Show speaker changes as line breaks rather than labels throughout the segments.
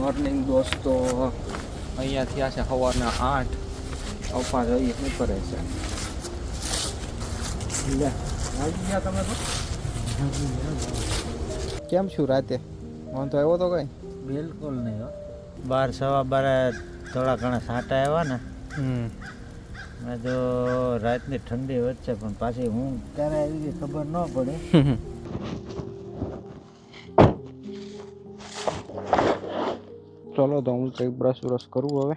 Morning દોસ્તો, અહીંયા થયા છે સવારના 8. પપ્પા જોઈએ શું કરે છે. લે આવી ગયા તમે તો. કેમ છું રાતે? વાંધો આવ્યો તો કઈ?
બિલકુલ નહીં હો. 12 થોડા ઘણા છાંટા આવ્યા ને. મેં તો રાતની ઠંડી વચ્ચે પણ પાછી હું ક્યારે આવી ગઈ ખબર ન પડી.
ચલો તો હું કંઈક બ્રશ કરું હવે.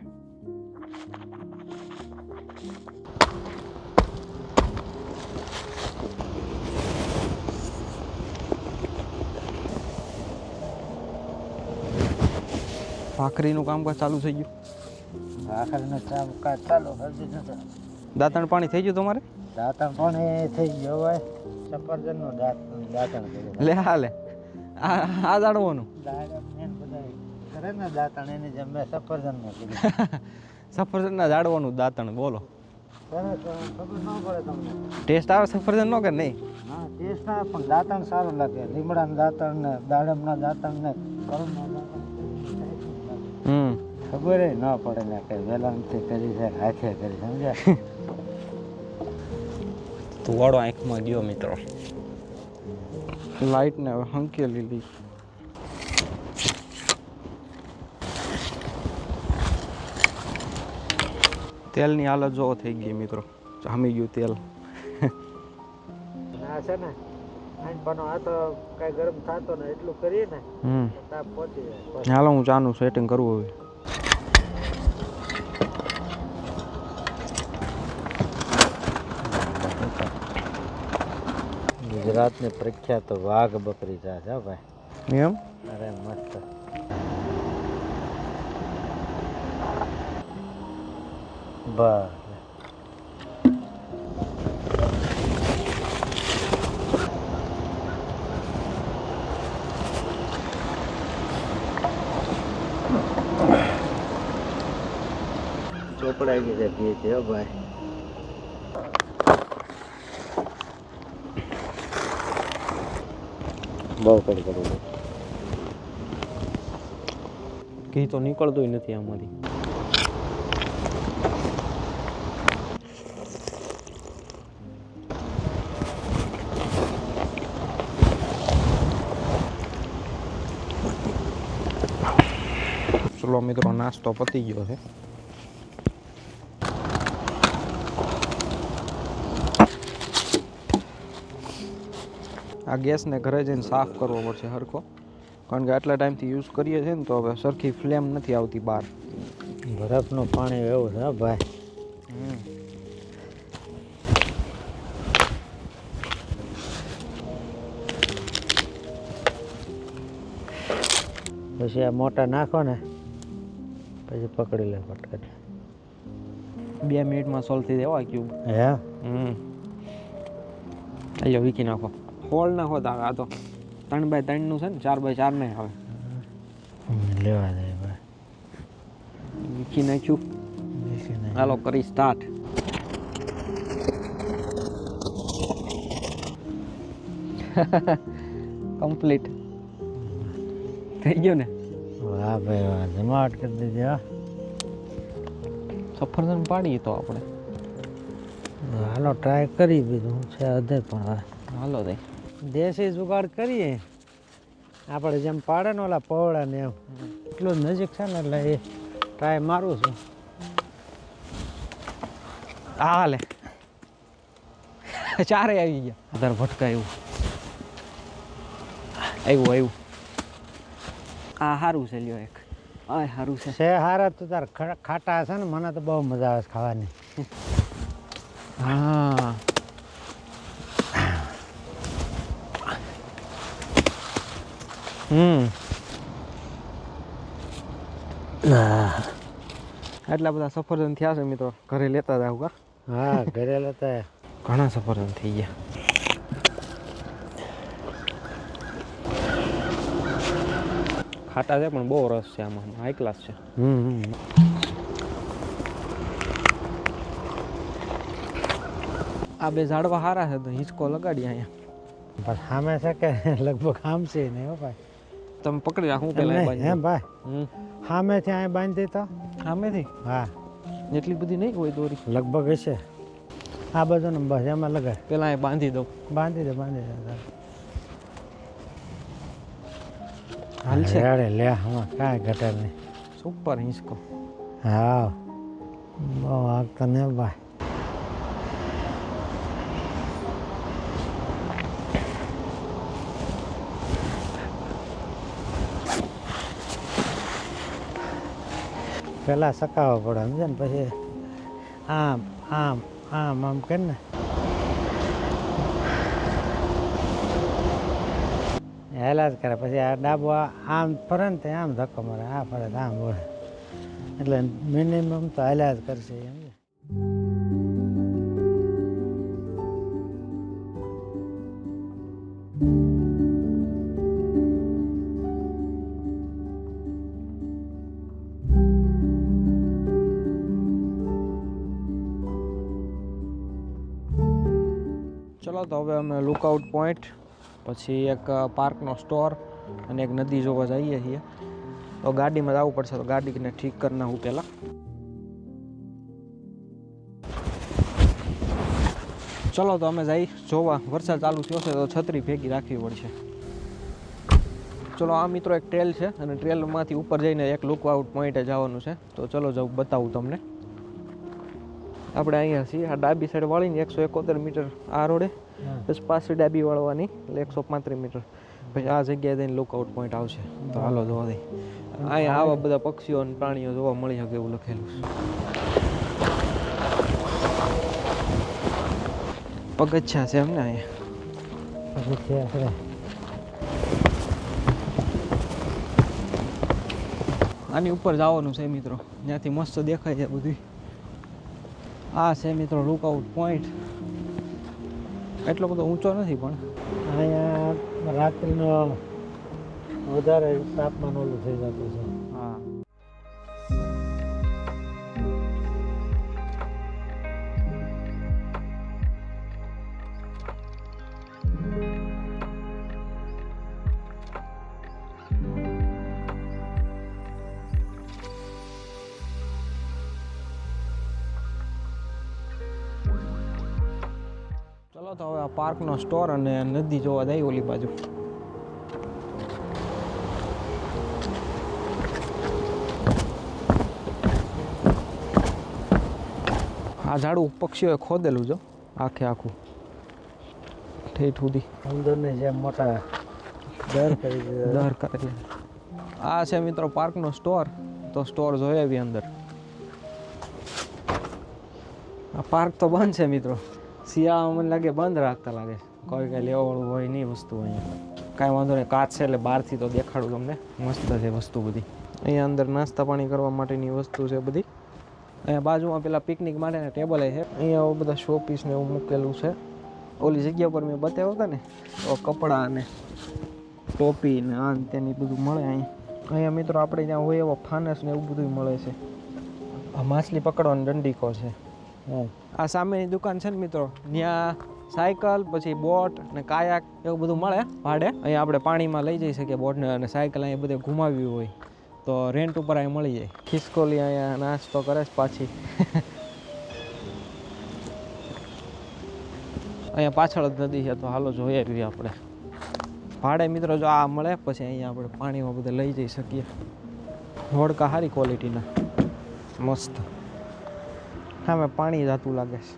ભાખરીનું કામકાજ ચાલુ થઈ ગયું.
આખરીનું કામકાજ ચાલુ હજી નથી.
દાંતણ પાણી થઈ ગયું તમારે?
દાંતણ પણ થઈ ગયો હોય. સફરજનનું દાંતણ કર્યું.
લે હાલે આ જાણવાનું
કરે ને દાંતણ એની જેમ મેં સફરજનનું કર્યું.
સફરજનના ઝાડવાનું દાંતણ બોલો.
ખબર ન પડે તમને.
ટેસ્ટ આવે સફરજનનો કે નહીં?
હા ટેસ્ટ આવે પણ દાંતણ સારું લાગે. લીમડાના દાંતણ ને દાડમના દાંતણ ને કરુણના દાંતણ ખબર ન પડે ને કે વેલામથી કરી છે હાથે કરી સમજ્યા.
તું વાળો આંખમાં ગયો મિત્રો. લાઈટને હવે હંકેલી લીધી. તેલની હાલત જો થઈ ગઈ મિત્રો. જામી ગયું તેલ.
આ છે ને આંખનો આ તો કઈ ગરમ થતો ને એટલું કરીએ ને તાપ પહોંચી જાય.
હાલો હું ચાનું સેટિંગ કરવું હવે.
ગુજરાતની પ્રખ્યાત વાઘ બકરી ચા છે ભાઈ.
એમ?
અરે મસ્ત. બસ ચોપડાઈ ગઈ છે પીએ છે ભાઈ. બહુ કરી કરું
ઘી તો નીકળતું નથી આમાંથી. ચલો મિત્રો નાસ્તો પતી ગયો છે. આ ગેસને ઘરે જઈને સાફ કરવો પડશે સરખો, કારણ કે આટલા ટાઈમથી યુઝ કરીએ છીએ ને તો હવે સરખી ફ્લેમ નથી આવતી બહાર.
બરફનું પાણી એવું છે ભાઈ. પછી આ મોટા નાખો ને પછી પકડી લે ફટકટ.
2 મિનિટમાં સોલ્વ થઈ દેવા ક્યુબ.
હે
અહીંયા વીકી નાખો. હોલ નાખો તો આ તો 3x3 નું છે ને 4x4 નહીં આવે.
લેવા દે ભાઈ.
વીકી નાખ્યું. હાલો કરી સ્ટાર્ટ. કમ્પ્લીટ થઈ ગયું ને?
વાહ ભાઈ વાહ, જમાવટ કરી દીધી. હા
સફરજન પાડીએ તો આપણે.
હાલો ટ્રાય કરી બીજું છે અધે પણ હવે.
હાલો દે
દેશી જુગાડ કરીએ આપણે જેમ પાડે ને ઓલા પવડા ને એમ. એટલું જ નજીક છે ને એટલે એ ટ્રાય મારું છું.
હાલે 4 આવી ગયા. આધાર ભટકાયું. આવ્યું આ સારું છે. લ્યો એક આ સારું છે.
હારા તો તાર ખાટા છે ને, મને તો બહુ મજા આવે છે ખાવાની.
હા આટલા બધા સફરજન થયા છે મિત્રો. ઘરે લેતા જાવ કા?
હા ઘરે લેતા
ઘણા સફરજન થઈ ગયા. ખાટા છે પણ બહુ રસ છે આમાં. હાઈ ક્લાસ છે. આ બે ઝાડવા સારા છે તો હિંચકો લગાડી અહીંયા.
પણ સામે છે કે લગભગ આમ છે નહીં હો ભાઈ.
તમે પકડી રાખો હું
એમ
પેલા
નહીં, હે ભાઈ
હમ
સામેથી અહીં બાંધી તો
સામેથી
હા
એટલી બધી નહીં હોય દોરી
લગભગ હશે આ બાજુ ને બસ એમાં લગાય
પેલા અહીં બાંધી દઉં
બાંધી દે
હાલ છે
રેડે લે હમણાં કાંઈ ઘટાડ નહીં
સુપર હિંચકો
હા બહુ આગતો ને ભાઈ પેલા સકાવવો પડે સમજે ને પછી આમ આમ આમ આમ કે ને હેલા જ કરે પછી આ ડાબો આમ ફરે ને તે આમ ધક્કો મારે આ ફરે તો આમ વળે એટલે મિનિમમ તો હેલા જ કરશે એમ
ચલો તો હવે અમે લુકઆઉટ પોઈન્ટ પછી એક પાર્કનો સ્ટોર અને એક નદી જોવા જઈએ છીએ તો ગાડીમાં જવું પડશે તો ગાડીને ઠીક કરી નાખું પહેલાં ચલો તો અમે જઈ જોવા વરસાદ ચાલુ થયો છે તો છત્રી ભેગી રાખવી પડશે ચલો આ મિત્રો એક ટ્રેલ છે અને ટ્રેલમાંથી ઉપર જઈને એક લુકઆઉટ પોઈન્ટે જવાનું છે તો ચલો જાઉં બતાવું તમને આપણે અહીંયા છીએ આ ડાબી સાઈડ વાળીને 171 મીટર આ રોડે પછી પાછી ડાબી વાળવાની એટલે 135 મીટર પછી આ જગ્યાએ જઈને લુકઆઉટ પોઈન્ટ આવશે તો હાલો જોવા દઈ અહીંયા આવા બધા પક્ષીઓ અને પ્રાણીઓ જોવા મળી શકે એવું લખેલું છે પગથિયા છે એમને અહીંયા આની ઉપર જવાનું છે મિત્રો ત્યાંથી મસ્ત દેખાય છે બધું આ છે મિત્રો લુકઆઉટ પોઈન્ટ એટલો બધો ઊંચો નથી પણ
અહીંયા રાત્રિનો વધારે તાપમાન ઓલું થઈ જતું છે
હા ચલો તો હવે આ પાર્કનો સ્ટોર અને નદી જોવા જાય ઓલી બાજુ આ ઝાડું પક્ષીઓએ ખોદેલું જો આખે આખું ઠેઠ સુધી
અંદરની જેમ મોટા દર કરી દીધા
દર કરેલી આ છે મિત્રો પાર્કનો સ્ટોર તો સ્ટોર જોઈએ આવી અંદર આ પાર્ક તો બંધ છે મિત્રો શિયાળામાં મને લાગે બંધ રાખતા લાગે કોઈ કાંઈ લેવાવાળું હોય નહીં વસ્તુ અહીંયા કાંઈ વાંધો નહીં કાચ છે એટલે બહારથી તો દેખાડું તમને મસ્ત છે વસ્તુ બધી અહીંયા અંદર નાસ્તા પાણી કરવા માટેની વસ્તુ છે બધી અહીંયા બાજુમાં પેલા પિકનિક માટેના ટેબલ છે અહીંયા બધા શો પીસ ને એવું મૂકેલું છે ઓલી જગ્યા પર મેં બતાવ્યો હતા ને તો કપડાં ને ટોપી ને આ ને તેની બધું મળે અહીંયા મિત્રો આપણે ત્યાં હોય એવો ફાનસ ને એવું બધું મળે છે આ માછલી પકડવાનો દંડીકો છે આ સામેની દુકાન છે ને મિત્રો ત્યાં સાયકલ પછી બોટ ને કાયાક એવું બધું મળે ભાડે અહીંયા આપણે પાણીમાં લઈ જઈ શકીએ બોટને અને સાયકલ અહીંયા બધે ઘુમાવી હોય તો રેન્ટ ઉપર અહીંયા મળી જાય ખિસકોલી અહીંયા નાસ્તો કરે છે પાછી અહીંયા પાછળ જ નદી છે તો હાલો જોઈએ આવીએ આપણે ભાડે મિત્રો જો આ મળે પછી અહીંયા આપણે પાણીમાં બધે લઈ જઈ શકીએ હોડકા સારી ક્વોલિટીના મસ્ત સામે પાણી જાતું લાગે છે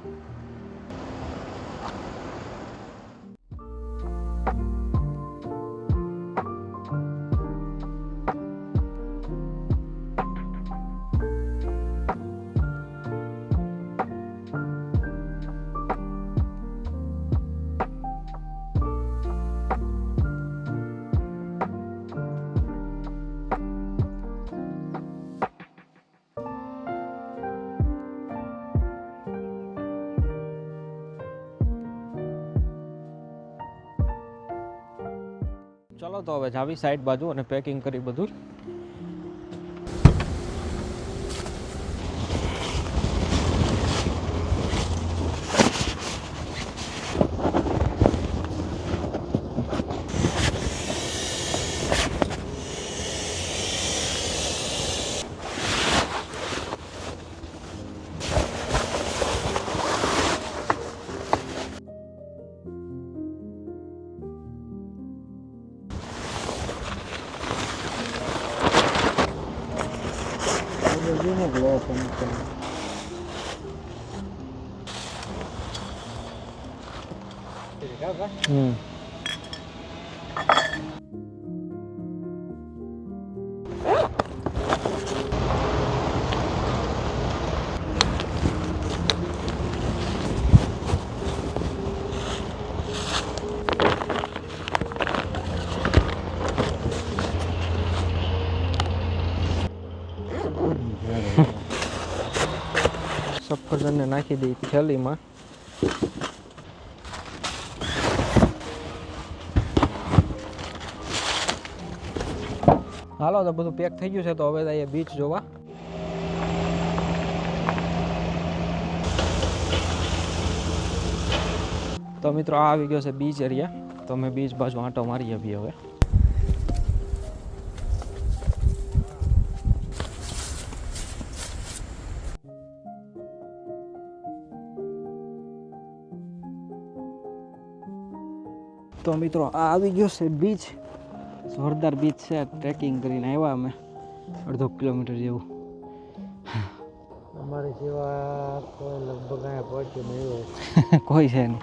ચલો તો હવે જાવી સાઈડ બાજુ અને પેકિંગ કરી બધું
સમજીને જ લે
હમ સફરજનને નાખી દઈ થેલીમાં. હાલો તો બધું પેક થઈ ગયું છે, તો હવે જઈએ બીચ જોવા. તો મિત્રો આ આવી ગયો છે બીચ એરિયા, તો અમે બીચ બાજુ આંટો મારી આવીએ હવે. તો મિત્રો આ આવી ગયો છે બીચ, જોરદાર બીચ છે. ટ્રેકિંગ કરીને આવ્યા અમે 1.5 કિલોમીટર જેવું.
અમારી સિવાય કોઈ લગભગ અહીંયા પહોંચ્યું નહીં હોય.
કોઈ છે નહીં,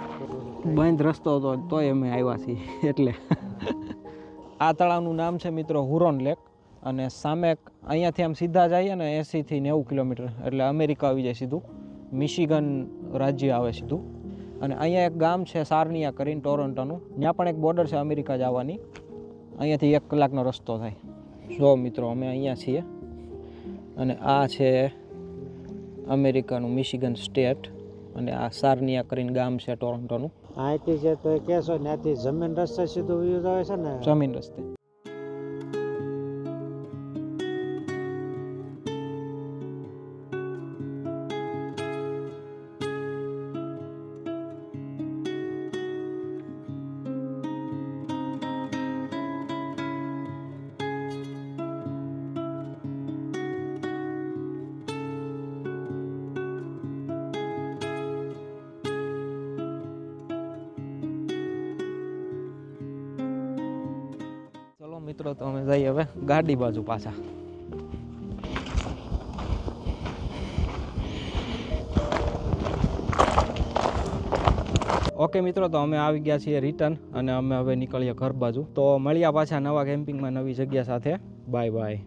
બંધ રસ્તો હતો તોય અમે આવ્યા છીએ એટલે. આ તળાવનું નામ છે મિત્રો હુરોન લેક, અને સામે અહીંયાથી આમ સીધા જઈએ ને 80 થી 90 કિલોમીટર એટલે અમેરિકા આવી જાય સીધું. મિશિગન રાજ્ય આવે સીધું. અને અહીંયા એક ગામ છે સાર્નિયા કરીને ટોરોન્ટોનું, ત્યાં પણ એક બોર્ડર છે અમેરિકા જવાની. અહીંયાથી 1 કલાકનો રસ્તો થાય. જો મિત્રો અમે અહીંયા છીએ, અને આ છે અમેરિકાનું મિશિગન સ્ટેટ, અને આ સાર્નિયા કરીને ગામ છે ટોરોન્ટોનું.
અહીંથી છે તો એ કહેશો ત્યાંથી જમીન રસ્તે સીધું વ્યૂ આવે છે ને.
જમીન રસ્તે. મિત્રો તો અમે જઈએ હવે ગાડી બાજુ પાછા. ઓકે મિત્રો, તો અમે આવી ગયા છીએ રિટર્ન, અને અમે હવે નીકળીએ ઘર બાજુ. તો મળ્યા પાછા નવા કેમ્પિંગમાં નવી જગ્યા સાથે. Bye bye.